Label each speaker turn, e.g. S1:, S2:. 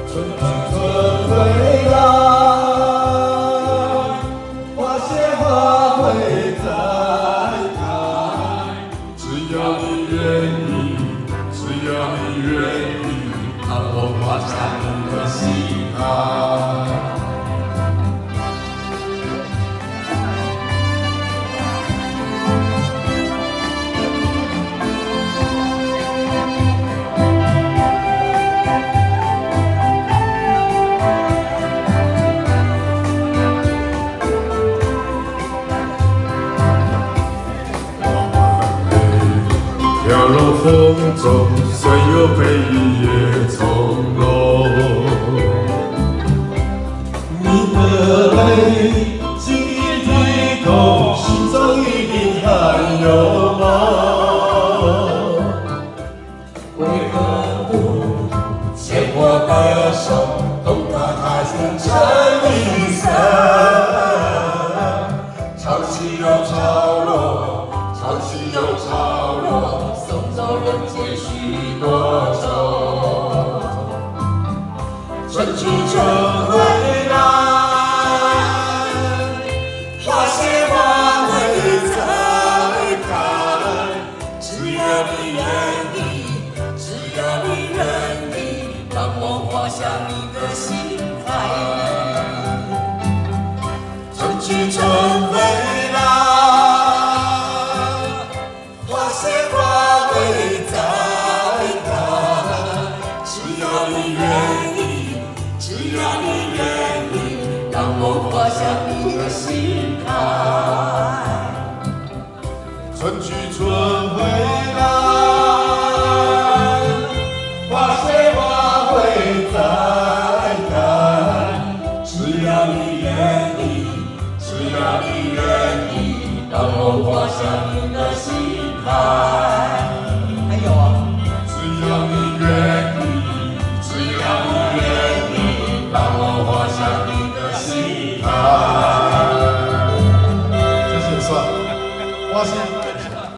S1: 春去春回来，花谢花会再开。只要你愿意，只要你愿意，让我画下你的心海。飘落风中，虽有悲雨也从容。你的泪，心里最痛，心中一定还有梦。为何不牵我的手，动感还成成一生？潮起又潮落，潮起又潮落。送走人间许多愁，春去春回来，花谢花会再开。只要你愿意，只要你愿意，让我画下你的心海。春去春回来，花谢花会再开。只要你愿意，只要你愿意，让我画下你的心海。春去春回来，花谢花会再开。只要你愿意，只要你愿意，让我画下你的心海。